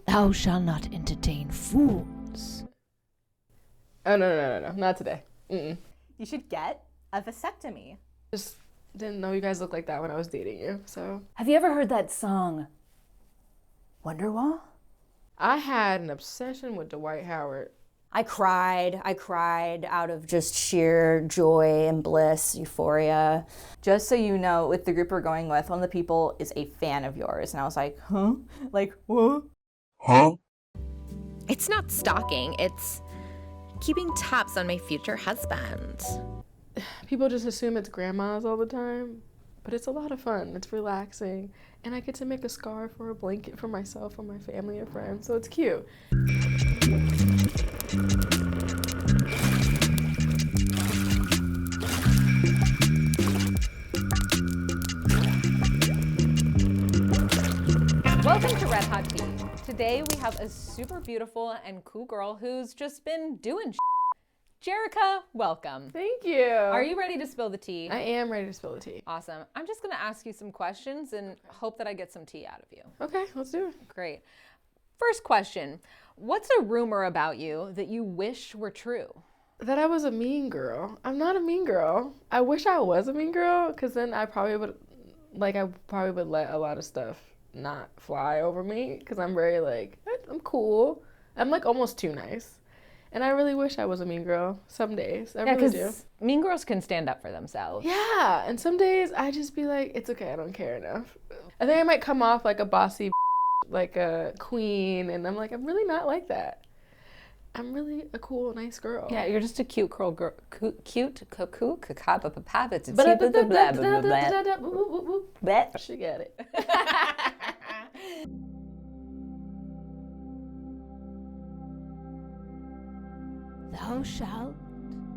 Thou shalt not entertain fools. Oh, no, not today. Mm-mm. You should get a vasectomy. Just didn't know you guys looked like that when I was dating you, so. Have you ever heard that song, Wonderwall? I had an obsession with Dwight Howard. I cried out of just sheer joy and bliss, euphoria. Just so you know, with the group we're going with, one of the people is a fan of yours. And I was like, huh? Like, what? Huh? It's not stalking, it's keeping tabs on my future husband. People just assume it's grandmas all the time, but it's a lot of fun. It's relaxing, and I get to make a scarf or a blanket for myself and my family and friends, so it's cute. Welcome to Red Hot Tea. Today we have a super beautiful and cool girl who's just been doing shit. Jerrica, welcome. Thank you. Are you ready to spill the tea? I am ready to spill the tea. Awesome. I'm just gonna ask you some questions and hope that I get some tea out of you. Okay, let's do it. Great. First question, what's a rumor about you that you wish were true? That I was a mean girl. I'm not a mean girl. I wish I was a mean girl, because then I probably would let a lot of stuff not fly over me, because I'm very I'm cool. I'm almost too nice. And I really wish I was a mean girl some days. I really do. Mean girls can stand up for themselves. Yeah, and some days I just be like, it's okay, I don't care enough. I think I might come off like a bossy, like a queen, and I'm like, I'm really not like that. I'm really a cool, nice girl. Yeah, you're just a cute girl. Cute, cuckoo, She got it. Thou shalt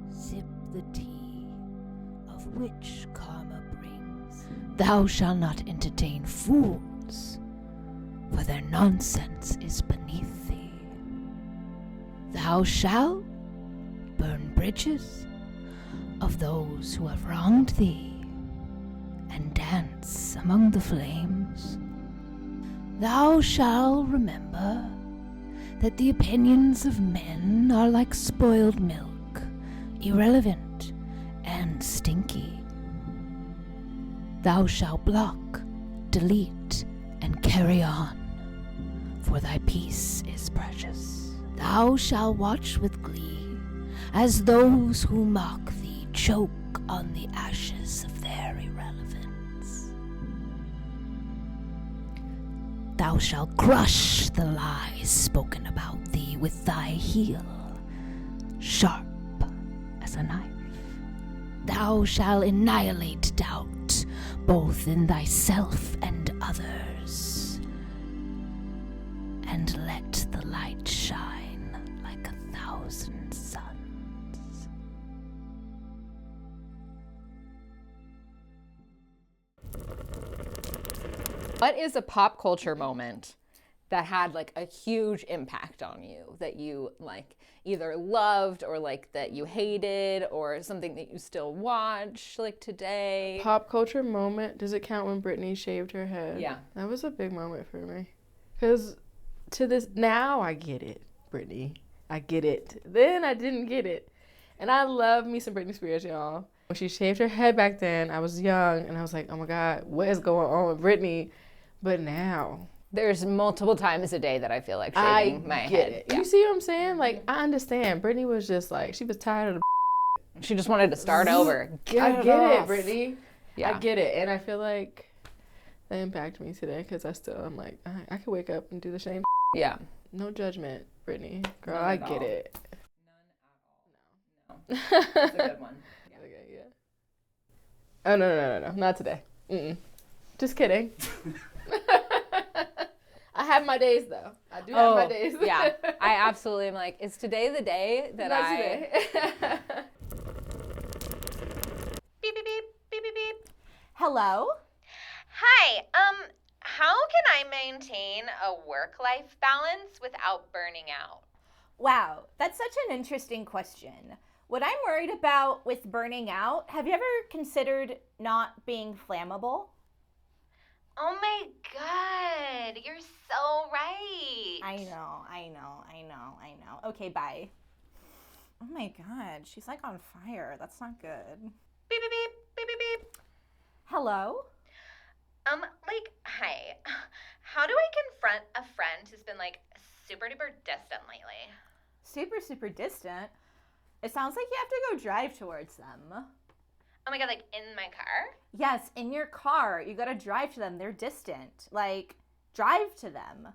sip the tea of which karma brings. Thou shalt not entertain fools, for their nonsense is beneath thee. Thou shalt burn bridges of those who have wronged thee, and dance among the flames. Thou shalt remember that the opinions of men are like spoiled milk, irrelevant and stinky. Thou shalt block, delete, and carry on, for thy peace is precious. Thou shalt watch with glee as those who mock thee choke on the ashes of their irrelevance. Thou shalt crush the lies spoken about thee with thy heel, sharp as a knife. Thou shalt annihilate doubt, both in thyself and others, and let the light shine like 1,000 suns. What is a pop culture moment that had a huge impact on you that you either loved or that you hated, or something that you still watch today? Pop culture moment, does it count when Britney shaved her head? Yeah. That was a big moment for me. Because now I get it, Britney. I get it. Then I didn't get it. And I love me some Britney Spears, y'all. When she shaved her head back then, I was young, and I was like, oh my God, what is going on with Britney? But now, there's multiple times a day that I feel like shaving my head. It. Yeah. You see what I'm saying? I understand. Britney was just she was tired of the She just wanted to start over. I get it, Britney. Yeah. I get it. And I feel like that impacted me today, because I'm like, I could wake up and do the same. Yeah. No judgment, Britney. Girl, None I at get all. it. None at all. No. That's a good one. Yeah. Okay, yeah. Oh, no. Not today. Mm-mm. Just kidding. I have my days, though. I do have my days. Yeah. I absolutely am is today the day that Not today. Beep, beep, beep, beep, beep, beep. Hello? Hi, how can I maintain a work-life balance without burning out? Wow, that's such an interesting question. What I'm worried about with burning out, have you ever considered not being flammable? I know. Okay, bye. Oh my God, she's like on fire. That's not good. Beep, beep, beep, beep, beep, beep. Hello? Hi. How do I confront a friend who's been, like, super duper distant lately? Super, super distant? It sounds like you have to go drive towards them. Oh my God, like, in my car? Yes, in your car. You gotta drive to them. They're distant. Like, drive to them.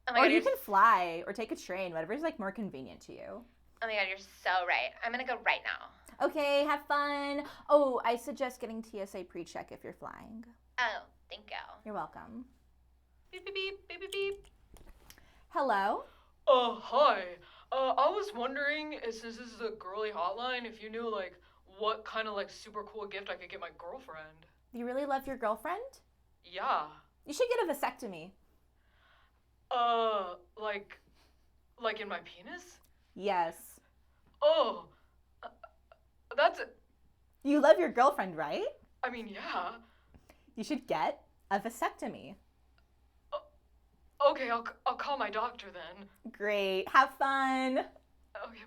Oh my Or God, you you're can fly or take a train, whatever's like more convenient to you. Oh my God, you're so right. I'm gonna go right now. Okay, have fun. Oh, I suggest getting TSA pre-check if you're flying. Oh, thank you. You're welcome. Beep, beep, beep, beep, beep, beep. Hello? Hi. I was wondering, since this is a girly hotline, if you knew, like, what kind of, like, super cool gift I could get my girlfriend. You really love your girlfriend? Yeah. You should get a vasectomy. Like in my penis? Yes. Oh, that's, You love your girlfriend, right? I mean, yeah. You should get a vasectomy. Okay, I'll call my doctor then. Great. Have fun. Okay,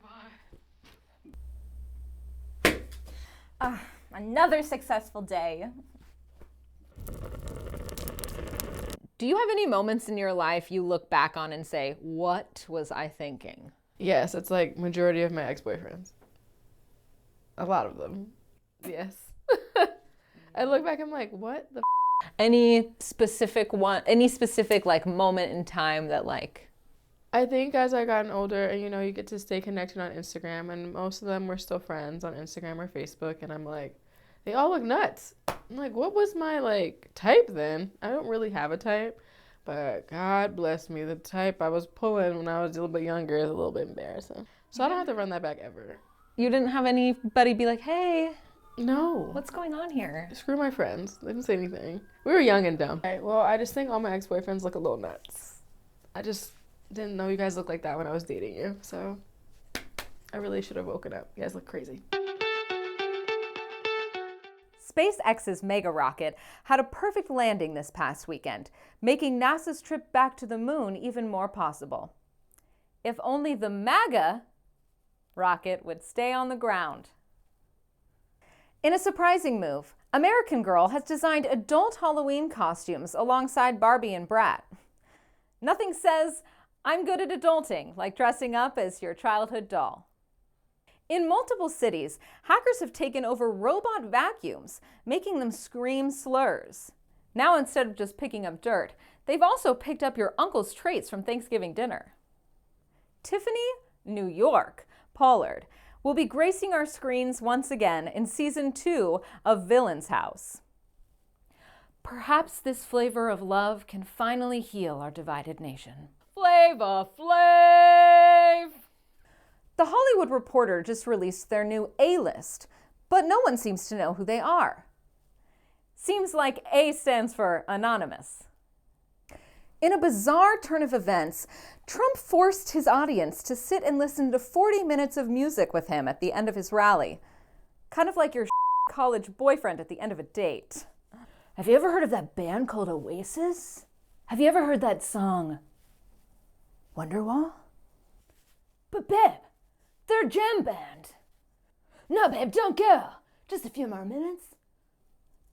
bye. Another successful day. Do you have any moments in your life you look back on and say, what was I thinking? Yes, it's like majority of my ex-boyfriends. A lot of them. Yes. I look back, I'm like, what the Any specific like moment in time that like... I think as I gotten older and you get to stay connected on Instagram, and most of them were still friends on Instagram or Facebook, and I'm like, they all look nuts. I'm like, what was my like type then? I don't really have a type, but God bless me, the type I was pulling when I was a little bit younger is a little bit embarrassing. So I don't have to run that back ever. You didn't have anybody be like, hey, no. what's going on here? Screw my friends. They didn't say anything. We were young and dumb. Right, well, I just think all my ex-boyfriends look a little nuts. I just didn't know you guys looked like that when I was dating you, so I really should have woken up. You guys look crazy. SpaceX's mega rocket had a perfect landing this past weekend, making NASA's trip back to the moon even more possible. If only the MAGA rocket would stay on the ground. In a surprising move, American Girl has designed adult Halloween costumes alongside Barbie and Brat. Nothing says, I'm good at adulting, like dressing up as your childhood doll. In multiple cities, hackers have taken over robot vacuums, making them scream slurs. Now, instead of just picking up dirt, they've also picked up your uncle's traits from Thanksgiving dinner. Tiffany, New York, Pollard will be gracing our screens once again in Season 2 of Villain's House. Perhaps this flavor of love can finally heal our divided nation. Flavor Flav! The Hollywood Reporter just released their new A-list, but no one seems to know who they are. Seems like A stands for anonymous. In a bizarre turn of events, Trump forced his audience to sit and listen to 40 minutes of music with him at the end of his rally. Kind of like your college boyfriend at the end of a date. Have you ever heard of that band called Oasis? Have you ever heard that song, Wonderwall? But babe, they're a jam band. No, babe, don't go. Just a few more minutes.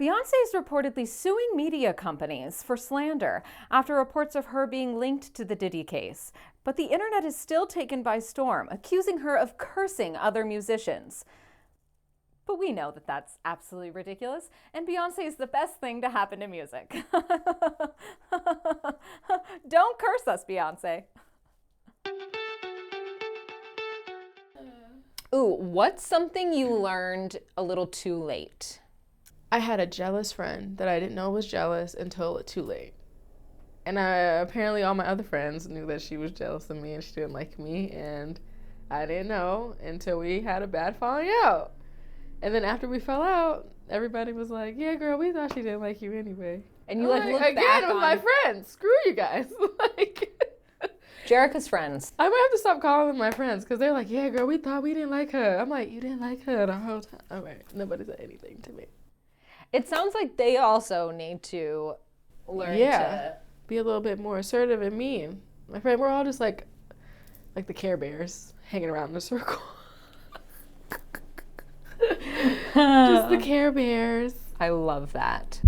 Beyoncé is reportedly suing media companies for slander after reports of her being linked to the Diddy case. But the internet is still taken by storm, accusing her of cursing other musicians. But we know that that's absolutely ridiculous, and Beyoncé is the best thing to happen to music. Don't curse us, Beyoncé. Ooh, what's something you learned a little too late? I had a jealous friend that I didn't know was jealous until too late. And apparently all my other friends knew that she was jealous of me and she didn't like me, and I didn't know until we had a bad falling out. And then after we fell out, everybody was like, yeah, girl, we thought she didn't like you anyway. And you look again back with on my friends. Screw you guys. Jerrica's friends. I might have to stop calling them my friends because they're like, yeah, girl, we thought we didn't like her. I'm like, you didn't like her the whole time. All right, nobody said anything to me. It sounds like they also need to learn to be a little bit more assertive and mean. My friend, we're all just like the Care Bears hanging around in a circle. Just the Care Bears. I love that.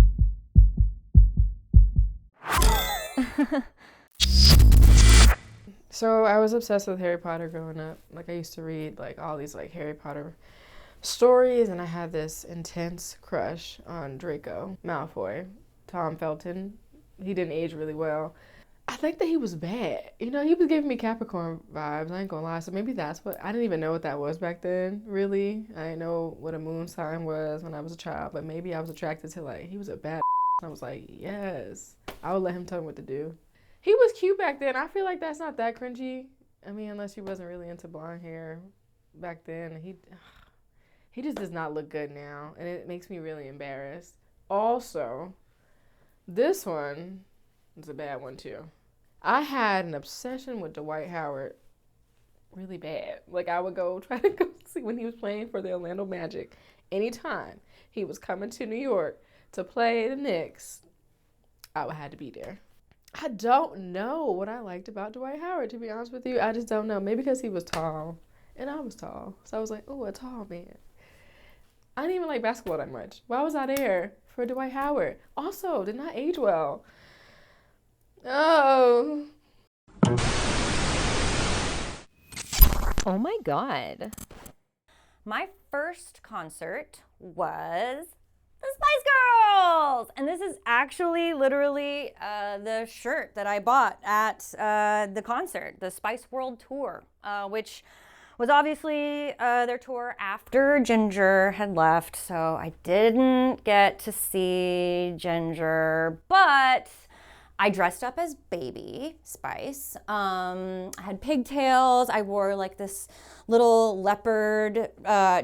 So I was obsessed with Harry Potter growing up. Like I used to read like all these like Harry Potter stories, and I had this intense crush on Draco Malfoy, Tom Felton. He didn't age really well. I think that he was bad. You know, he was giving me Capricorn vibes, I ain't gonna lie. So maybe that's what, I didn't even know what that was back then, really. I didn't know what a moon sign was when I was a child, but maybe I was attracted to like, he was a bad I was like, yes. I would let him tell me what to do. He was cute back then. I feel like that's not that cringy. I mean, unless he wasn't really into blonde hair back then. He just does not look good now, and it makes me really embarrassed. Also, this one is a bad one too. I had an obsession with Dwight Howard really bad. Like I would go try to go see when he was playing for the Orlando Magic. Anytime he was coming to New York to play the Knicks, I would have to be there. I don't know what I liked about Dwight Howard, to be honest with you. I just don't know. Maybe because he was tall, and I was tall. So I was like, oh, a tall man. I didn't even like basketball that much. Why was I there for Dwight Howard? Also, did not age well. Oh. Oh my God. My first concert was the Spice Girls! And this is actually literally the shirt that I bought at the concert, the Spice World Tour, which was obviously their tour after Ginger had left. So I didn't get to see Ginger, but I dressed up as Baby Spice. I had pigtails. I wore like this little leopard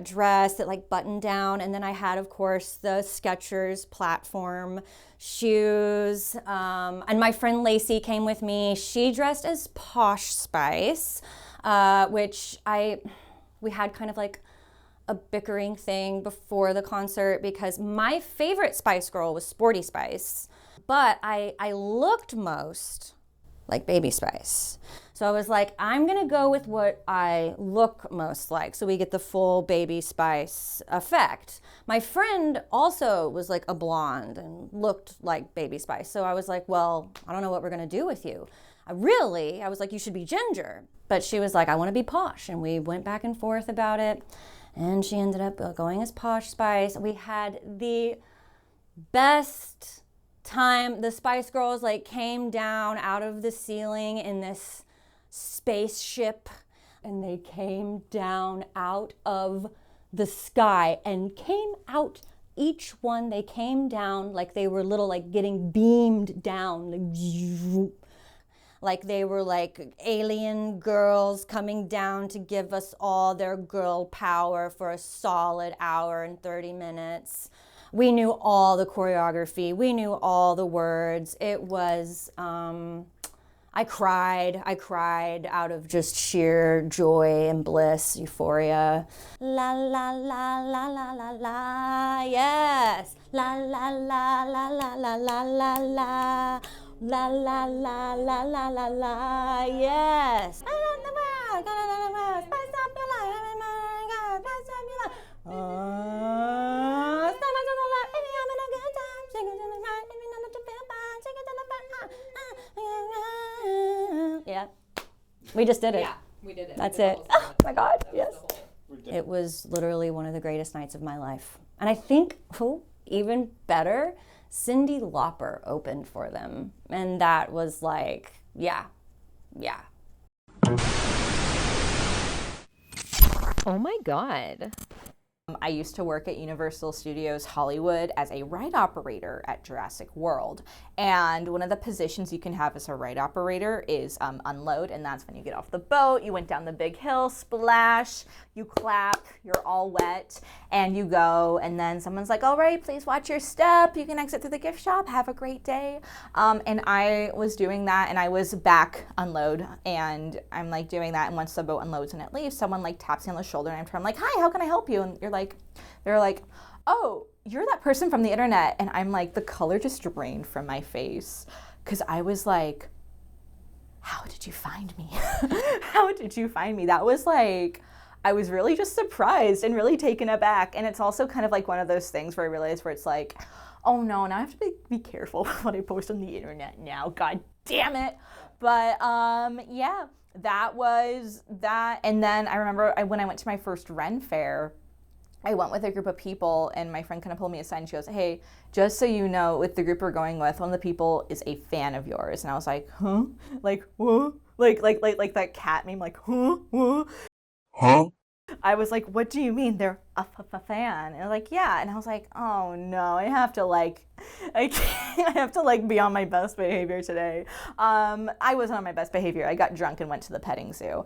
dress that like buttoned down. And then I had, of course, the Skechers platform shoes. And my friend Lacey came with me. She dressed as Posh Spice, which we had kind of like a bickering thing before the concert because my favorite Spice Girl was Sporty Spice. But I looked most like Baby Spice. So I was like, I'm gonna go with what I look most like so we get the full Baby Spice effect. My friend also was like a blonde and looked like Baby Spice. So I was like, well, I don't know what we're gonna do with you. I was like, you should be Ginger. But she was like, I wanna be Posh. And we went back and forth about it. And she ended up going as Posh Spice. We had the best time. The Spice Girls like came down out of the ceiling in this spaceship, and they came down out of the sky and came out, each one, they came down like they were little, like getting beamed down, like they were like alien girls coming down to give us all their girl power for a solid hour and 30 minutes. We knew all the choreography. We knew all the words. It was, I cried out of just sheer joy and bliss, euphoria. La, la, la, la, la, la, la, yes. La, la, la, la, la, la, la, la, la. La, la, la, la, la, la, la, yes. I don't know, spice up your life, spice up your life. Yeah, we just did it. Yeah, we did it. That's it. Oh my God, yes. It was literally one of the greatest nights of my life. And I think, even better, Cyndi Lauper opened for them. And that was like, yeah. Oh my God. I used to work at Universal Studios Hollywood as a ride operator at Jurassic World. And one of the positions you can have as a ride operator is unload, and that's when you get off the boat, you went down the big hill, splash, you clap, you're all wet, and you go, and then someone's like, all right, please watch your step, you can exit through the gift shop, have a great day. And I was doing that, and I was back unload, and I'm like doing that, and once the boat unloads and it leaves, someone like taps me on the shoulder, and I'm like, hi, how can I help you? And they're like, oh, you're that person from the internet. And I'm like, the color just drained from my face because I was like, how did you find me? How did you find me? That was like, I was really just surprised and really taken aback. And it's also kind of like one of those things where I realized where it's like, oh no, now I have to be careful with what I post on the internet now. God damn it. But yeah, that was that. And then I remember when I went to my first Ren fair, I went with a group of people, and my friend kind of pulled me aside and she goes, hey, just so you know, with the group we're going with, one of the people is a fan of yours. And I was like, huh? Like, what? Like that cat meme, like, huh? What? Huh? I was like, what do you mean they're a fan? And like, yeah. And I was like, oh no, I have to be on my best behavior today. I wasn't on my best behavior. I got drunk and went to the petting zoo.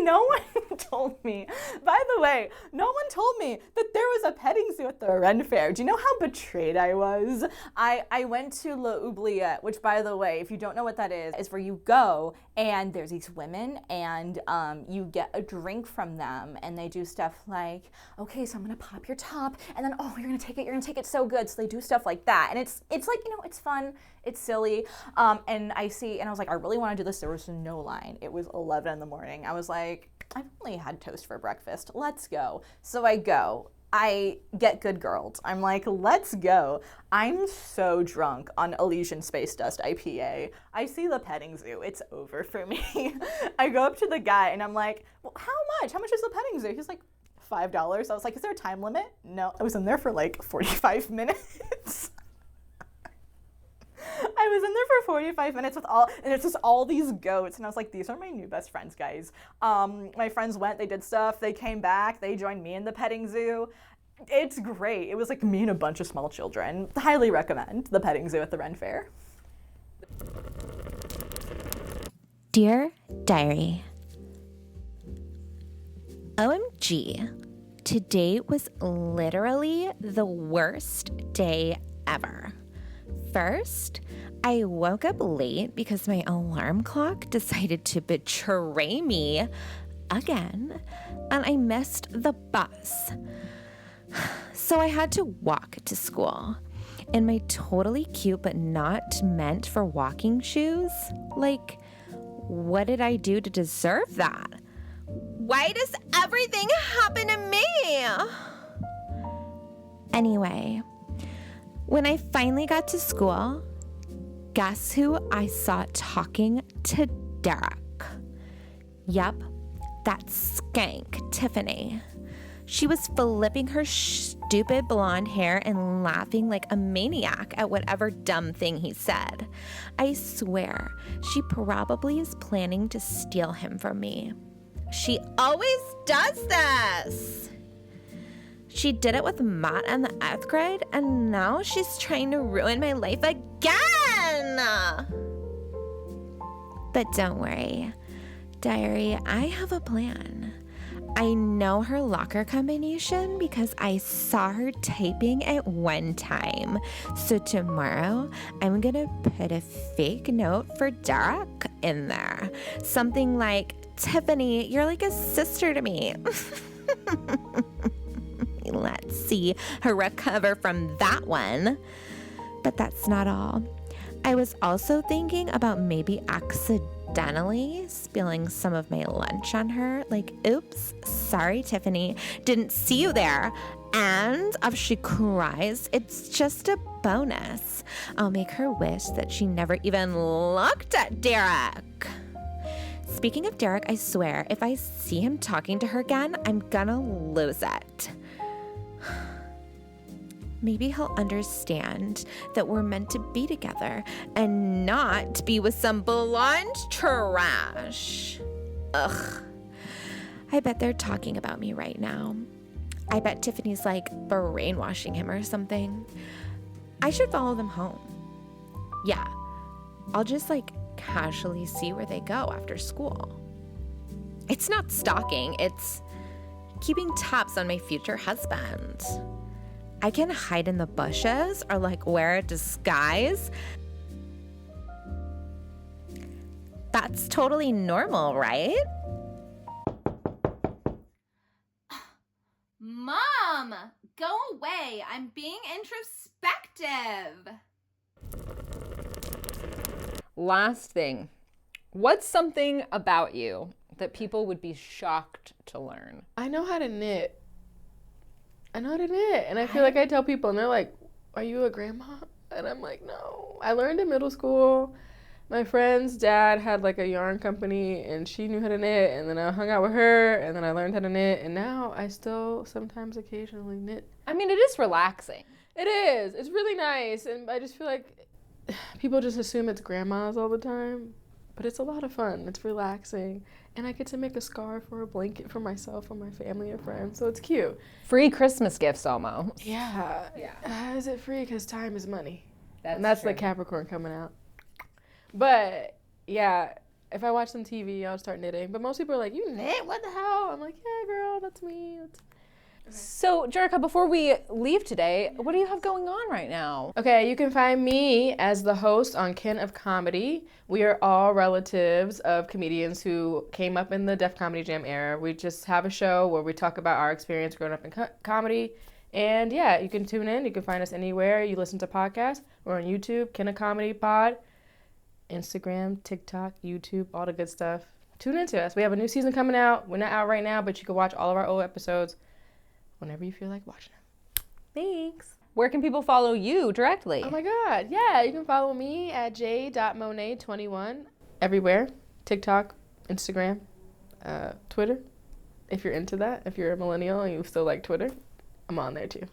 No one told me, by the way, no one told me that there was a petting zoo at the Ren Fair. Do you know how betrayed I was? I went to La Oubliette, which, by the way, if you don't know what that is where you go and there's these women and you get a drink from them and they do stuff like, okay, so I'm gonna pop your top and then, oh, you're gonna take it so good. So they do stuff like that. And it's like, you know, it's fun, it's silly. And I was like, I really wanna do this. There was no line. It was 11 in the morning. I was like, I've only had toast for breakfast. Let's go. So I go. I get good girled. I'm like, let's go. I'm so drunk on Elysian Space Dust IPA. I see the petting zoo. It's over for me. I go up to the guy and I'm like, well, how much? How much is the petting zoo? He's like, $5. I was like, is there a time limit? No. I was in there for like 45 minutes. I was in there for 45 minutes and it's just all these goats. And I was like, these are my new best friends, guys. My friends went, they did stuff, they came back, they joined me in the petting zoo. It's great. It was like me and a bunch of small children. Highly recommend the petting zoo at the Ren Fair. Dear Diary, OMG, today was literally the worst day ever. First, I woke up late because my alarm clock decided to betray me again, and I missed the bus. So I had to walk to school in my totally cute but not meant for walking shoes. Like, what did I do to deserve that? Why does everything happen to me? Anyway, when I finally got to school, guess who I saw talking to Derek? Yep, that skank, Tiffany. She was flipping her stupid blonde hair and laughing like a maniac at whatever dumb thing he said. I swear, she probably is planning to steal him from me. She always does this. She did it with Matt in the 8th grade, and now she's trying to ruin my life again. But don't worry, Diary, I have a plan. I know her locker combination because I saw her typing it one time. So tomorrow, I'm gonna put a fake note for Derek in there. Something like, Tiffany, you're like a sister to me. Let's see her recover from that one. But that's not all. I was also thinking about maybe accidentally spilling some of my lunch on her. Like, oops, sorry, Tiffany, didn't see you there. And if she cries, it's just a bonus. I'll make her wish that she never even looked at Derek. Speaking of Derek, I swear, if I see him talking to her again, I'm gonna lose it. Maybe he'll understand that we're meant to be together and not be with some blonde trash. Ugh. I bet they're talking about me right now. I bet Tiffany's like brainwashing him or something. I should follow them home. Yeah, I'll just like casually see where they go after school. It's not stalking, it's keeping tabs on my future husband. I can hide in the bushes or like wear a disguise. That's totally normal, right? Mom, go away. I'm being introspective. Last thing. What's something about you that people would be shocked to learn? I know how to knit. And I feel like I tell people, and they're like, "Are you a grandma?" And I'm like, "No." I learned in middle school. My friend's dad had like a yarn company, and she knew how to knit, and then I hung out with her, and then I learned how to knit, and now I still sometimes occasionally knit. I mean, it is relaxing. It is. It's really nice, and I just feel like people just assume it's grandmas all the time, but it's a lot of fun. It's relaxing, and I get to make a scarf or a blanket for myself and my family and friends, so it's cute. Free Christmas gifts almost. Yeah. Is it free? Because time is money. That's And that's true. the Capricorn coming out. But yeah, if I watch some TV, I'll start knitting. But most people are like, "You knit? What the hell?" I'm like, "Yeah, girl, that's me." So, Jerrica, before we leave today, what do you have going on right now? Okay, you can find me as the host on Kin of Comedy. We are all relatives of comedians who came up in the Def Comedy Jam era. We just have a show where we talk about our experience growing up in comedy. And yeah, you can tune in. You can find us anywhere you listen to podcasts. We're on YouTube, Kin of Comedy Pod, Instagram, TikTok, YouTube, all the good stuff. Tune into us. We have a new season coming out. We're not out right now, but you can watch all of our old episodes whenever you feel like watching them. Thanks. Where can people follow you directly? Oh my God. Yeah, you can follow me at j.monet21 everywhere. TikTok, Instagram, Twitter. If you're into that, if you're a millennial and you still like Twitter, I'm on there too.